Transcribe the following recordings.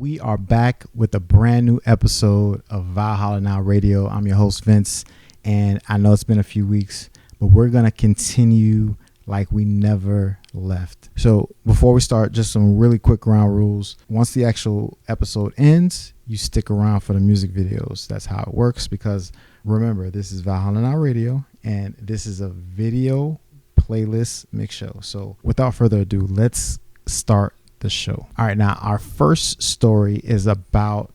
We are back with a brand new episode of Valholla NOW Radio. I'm your host, Vince, and I know it's been a few weeks, but we're going to continue like we never left. So before we start, just some really quick ground rules. Once the actual episode ends, you stick around for the music videos. That's how it works, because remember, this is Valholla NOW Radio, and this is a video playlist mix show. So without further ado, let's start the show. All right, now our first story is about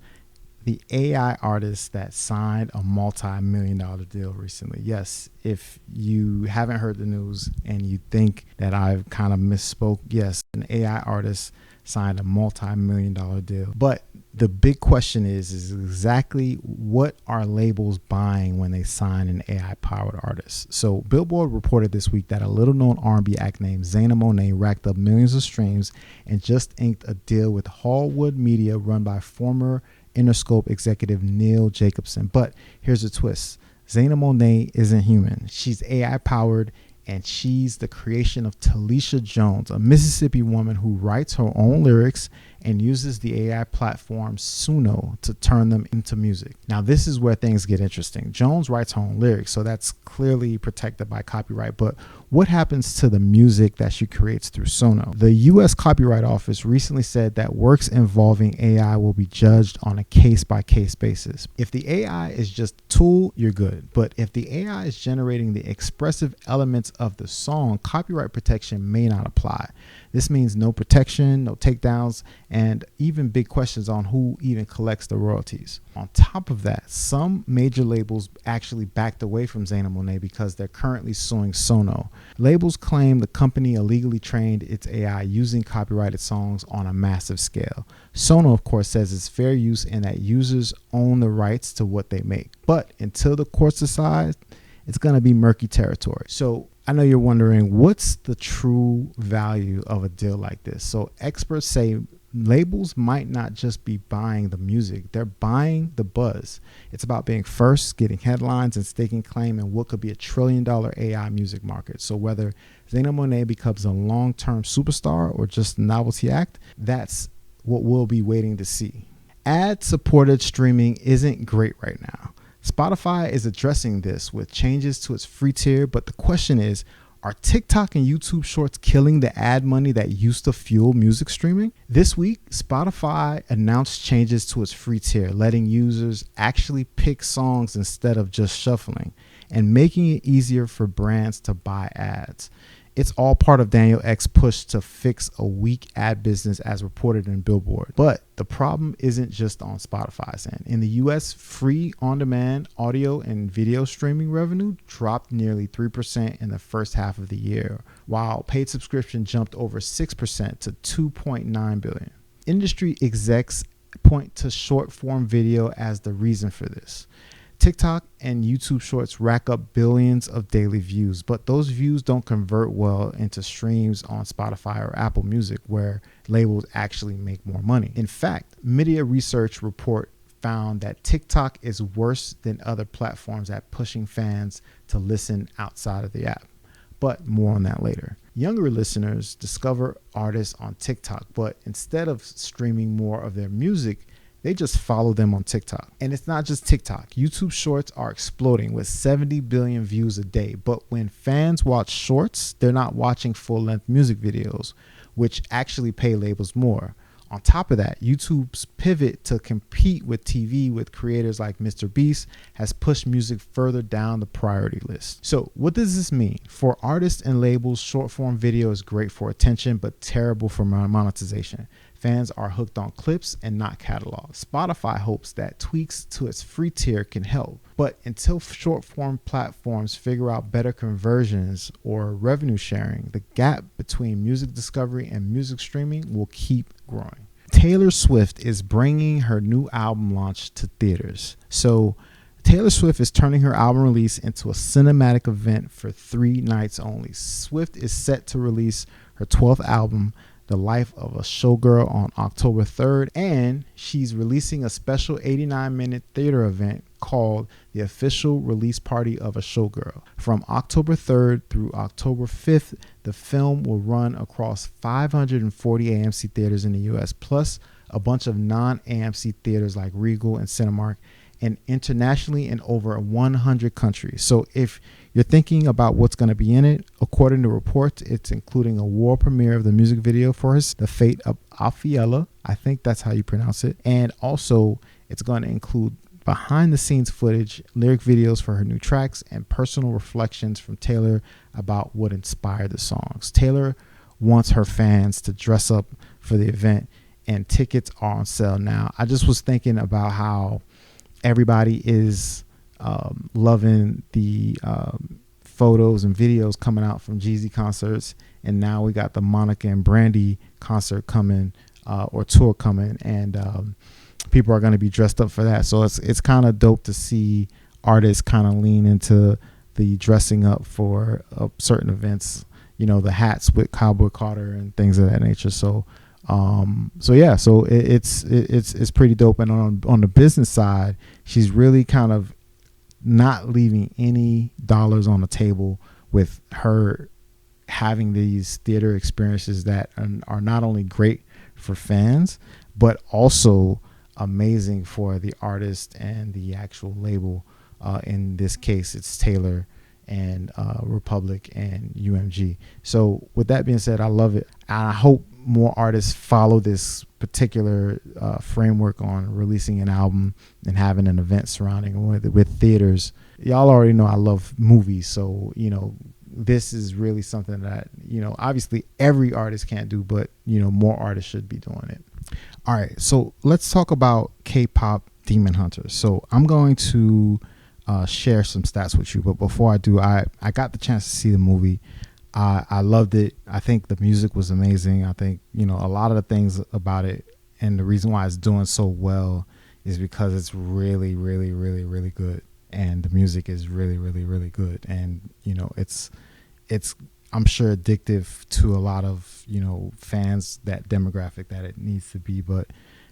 the AI artist that signed a multi-million-dollar deal recently. Yes, if you haven't heard the news and you think that I've kind of misspoke, yes, an AI artist signed a multi-million-dollar deal. But the big question is exactly what are labels buying when they sign an AI-powered artist? So Billboard reported this week that a little-known R&B act named Xania Monet racked up millions of streams and just inked a deal with Hallwood Media, run by former Interscope executive Neil Jacobson. But here's the twist. Xania Monet isn't human. She's AI-powered, and she's the creation of Talisha Jones, a Mississippi woman who writes her own lyrics and uses the AI platform Suno to turn them into music. Now, this is where things get interesting. Jones writes her own lyrics, so that's clearly protected by copyright. But what happens to the music that she creates through Suno? The U.S. Copyright Office recently said that works involving AI will be judged on a case-by-case basis. If the AI is just a tool, you're good. But if the AI is generating the expressive elements of the song, copyright protection may not apply. This means no protection, no takedowns, and even big questions on who even collects the royalties. On top of that, some major labels actually backed away from Xania Monet because they're currently suing Suno. Labels claim the company illegally trained its AI using copyrighted songs on a massive scale. Suno, of course, says it's fair use and that users own the rights to what they make. But until the courts decide, it's going to be murky territory. So I know you're wondering, what's the true value of a deal like this? So experts say labels might not just be buying the music, they're buying the buzz. It's about being first, getting headlines, and staking claim in what could be $1 trillion AI music market. So whether Xania Monet becomes a long-term superstar or just a novelty act, that's what we'll be waiting to see. Ad-supported streaming isn't great right now. Spotify is addressing this with changes to its free tier, but the question is, are TikTok and YouTube Shorts killing the ad money that used to fuel music streaming? This week, Spotify announced changes to its free tier, letting users actually pick songs instead of just shuffling, and making it easier for brands to buy ads. It's all part of Daniel Ek's push to fix a weak ad business, as reported in Billboard. But the problem isn't just on Spotify's end. In the US, free on-demand audio and video streaming revenue dropped nearly 3% in the first half of the year, while paid subscription jumped over 6% to $2.9 billion. Industry execs point to short-form video as the reason for this. TikTok and YouTube Shorts rack up billions of daily views, but those views don't convert well into streams on Spotify or Apple Music, where labels actually make more money. In fact, Media Research report found that TikTok is worse than other platforms at pushing fans to listen outside of the app. But more on that later. Younger listeners discover artists on TikTok, but instead of streaming more of their music, they just follow them on TikTok. And it's not just TikTok. YouTube Shorts are exploding with 70 billion views a day. But when fans watch shorts, they're not watching full-length music videos, which actually pay labels more. On top of that, YouTube's pivot to compete with TV with creators like Mr. Beast has pushed music further down the priority list. So what does this mean? For artists and labels, short-form video is great for attention, but terrible for monetization. Fans are hooked on clips and not catalog. Spotify hopes that tweaks to its free tier can help. But until short-form platforms figure out better conversions or revenue sharing, the gap between music discovery and music streaming will keep growing. Taylor Swift is bringing her new album launch to theaters. So Taylor Swift is turning her album release into a cinematic event for 3 nights only. Swift is set to release her 12th album, The Life of a Showgirl, on October 3rd, and she's releasing a special 89-minute theater event called The Official Release Party of a Showgirl. From October 3rd through October 5th, the film will run across 540 AMC theaters in the US, plus a bunch of non-AMC theaters like Regal and Cinemark, and internationally in over 100 countries. So if you're thinking about what's going to be in it, according to reports, it's including a world premiere of the music video for The Fate of Alfiella. I think that's how you pronounce it. And also, it's going to include behind the scenes footage, lyric videos for her new tracks, and personal reflections from Taylor about what inspired the songs. Taylor wants her fans to dress up for the event, and tickets are on sale now. I just was thinking about how everybody is loving the photos and videos coming out from Jeezy concerts, and now we got the Monica and Brandy concert coming, or tour coming, and people are going to be dressed up for that. So it's kind of dope to see artists kind of lean into the dressing up for certain events, you know, the hats with Cowboy Carter and things of that nature. So it's pretty dope. And on the business side, she's really kind of not leaving any dollars on the table with her having these theater experiences that are not only great for fans, but also amazing for the artist and the actual label. In this case, it's Taylor and Republic and UMG. So with that being said, I love it. And I hope more artists follow this particular framework on releasing an album and having an event surrounding with theaters. Y'all already know I love movies. So, you know, this is really something that, you know, obviously every artist can't do, but, you know, more artists should be doing it. All right. So let's talk about K-pop Demon Hunters. So I'm going to share some stats with you. But before I do, I got the chance to see the movie. I loved it. I think the music was amazing. I think, you know, a lot of the things about it and the reason why it's doing so well is because it's really, really, really, really good. And the music is really, really, really good. And, you know, it's I'm sure addictive to a lot of, you know, fans, that demographic that it needs to be. But,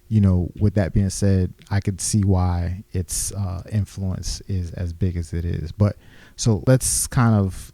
you know, with that being said, I could see why its influence is as big as it is. But so let's kind of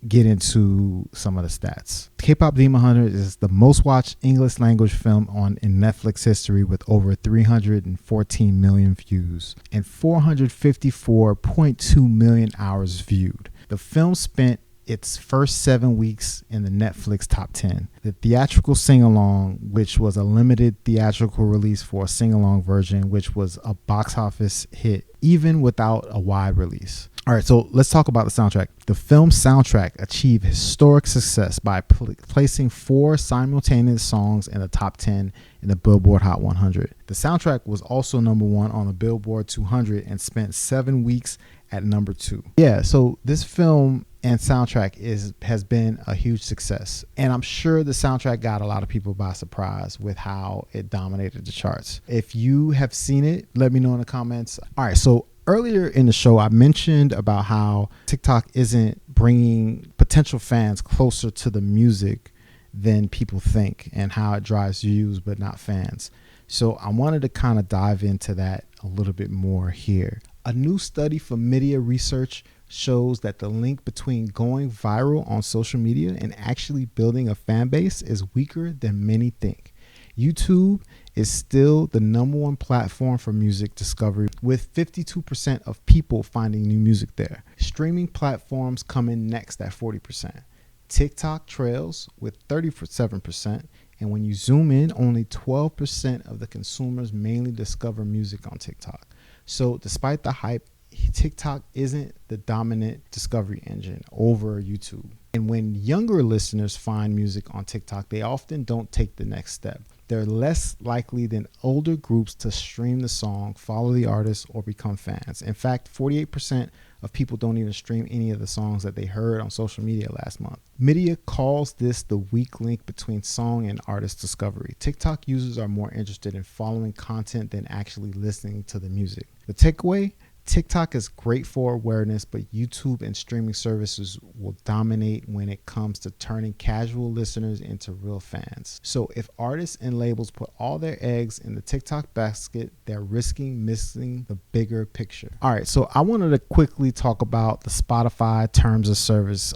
get into some of the stats. K-pop Demon Hunters is the most watched English language film in Netflix history with over 314 million views and 454.2 million hours viewed. The film spent its first 7 weeks in the Netflix top 10. The theatrical sing-along, which was a limited theatrical release for a sing-along version, which was a box office hit even without a wide release. All right, so let's talk about the soundtrack. The film's soundtrack achieved historic success by placing 4 simultaneous songs in the top 10 in the Billboard Hot 100. The soundtrack was also number 1 on the Billboard 200 and spent 7 weeks at number 2. Yeah, so this film and soundtrack has been a huge success. And I'm sure the soundtrack got a lot of people by surprise with how it dominated the charts. If you have seen it, let me know in the comments. All right, so earlier in the show, I mentioned about how TikTok isn't bringing potential fans closer to the music than people think and how it drives views but not fans. So I wanted to kind of dive into that a little bit more here. A new study from Media Research shows that the link between going viral on social media and actually building a fan base is weaker than many think. YouTube is still the number 1 platform for music discovery, with 52% of people finding new music there. Streaming platforms come in next at 40%. TikTok trails with 37%, and when you zoom in, only 12% of the consumers mainly discover music on TikTok. So despite the hype, TikTok isn't the dominant discovery engine over YouTube. And when younger listeners find music on TikTok, they often don't take the next step. They're less likely than older groups to stream the song, follow the artist, or become fans. In fact, 48% of people don't even stream any of the songs that they heard on social media last month. Media calls this the weak link between song and artist discovery. TikTok users are more interested in following content than actually listening to the music. The takeaway: TikTok is great for awareness, but YouTube and streaming services will dominate when it comes to turning casual listeners into real fans. So if artists and labels put all their eggs in the TikTok basket, they're risking missing the bigger picture. All right, so I wanted to quickly talk about the Spotify terms of service.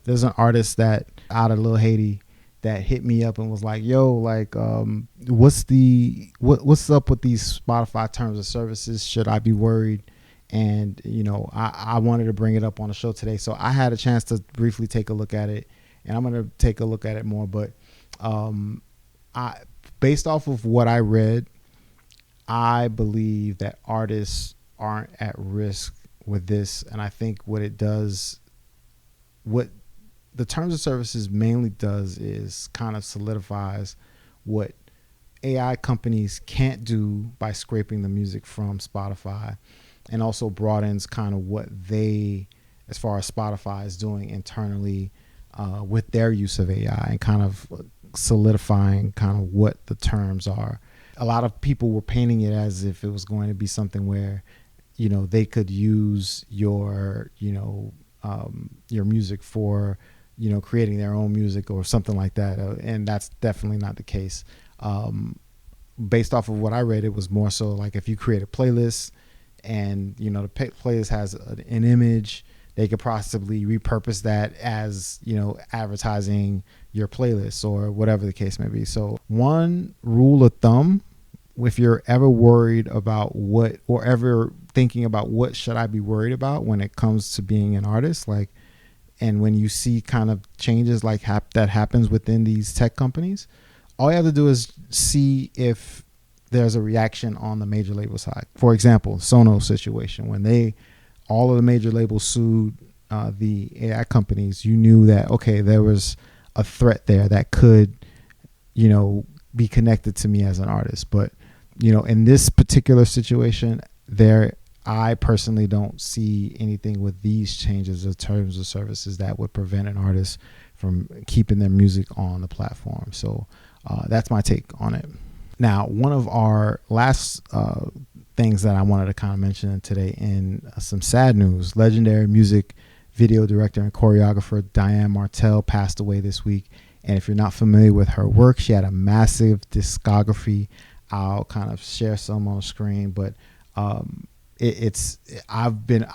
There's an artist that out of Lil Haiti that hit me up and was like, yo, like, what's up with these Spotify terms of services? Should I be worried? And, I wanted to bring it up on the show today. So I had a chance to briefly take a look at it, and I'm going to take a look at it more. But based off of what I read, I believe that artists aren't at risk with this. And I think what the terms of services mainly does is kind of solidifies what AI companies can't do by scraping the music from Spotify, and also broadens kind of what they, as far as Spotify is doing internally with their use of AI, and kind of solidifying kind of what the terms are. A lot of people were painting it as if it was going to be something where, they could use your music for, creating their own music or something like that. And that's definitely not the case. Based off of what I read, it was more so like if you create a playlist and, the playlist has an image, they could possibly repurpose that as, advertising your playlist or whatever the case may be. So one rule of thumb, if you're ever worried about ever thinking about what should I be worried about when it comes to being an artist, like, and when you see kind of changes like that happens within these tech companies, all you have to do is see if there's a reaction on the major label side. For example, Sonos situation, when all of the major labels sued the AI companies, you knew that, okay, there was a threat there that could, be connected to me as an artist. But, in this particular situation, I personally don't see anything with these changes of terms of services that would prevent an artist from keeping their music on the platform. So that's my take on it. Now, one of our last things that I wanted to kind of mention today in some sad news, legendary music video director and choreographer Diane Martel passed away this week. And if you're not familiar with her work, she had a massive discography. I'll kind of share some on the screen, but I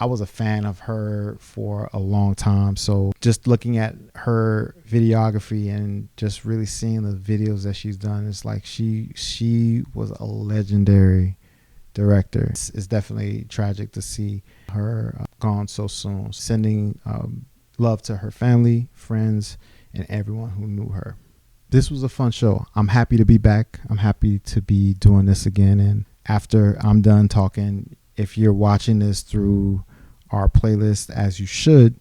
was a fan of her for a long time. So just looking at her videography and just really seeing the videos that she's done, it's like she was a legendary director. It's definitely tragic to see her gone so soon. Sending love to her family, friends, and everyone who knew her. This was a fun show. I'm happy to be back. I'm happy to be doing this again. And after I'm done talking, if you're watching this through our playlist, as you should,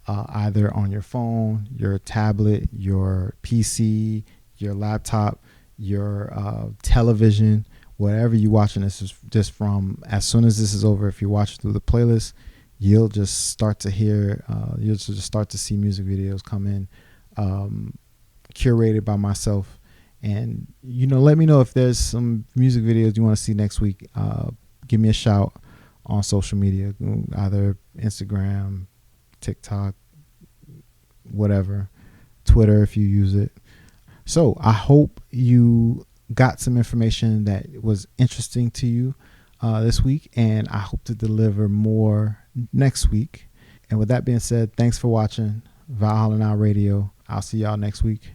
either on your phone, your tablet, your PC, your laptop, your television, whatever you're watching this is just from, as soon as this is over, if you watch through the playlist, you'll just start to hear, you'll just start to see music videos come in, curated by myself. And, let me know if there's some music videos you want to see next week. Give me a shout on social media, either Instagram, TikTok, whatever, Twitter if you use it. So I hope you got some information that was interesting to you this week, and I hope to deliver more next week. And with that being said, thanks for watching Valholla NOW Radio. I'll see y'all next week.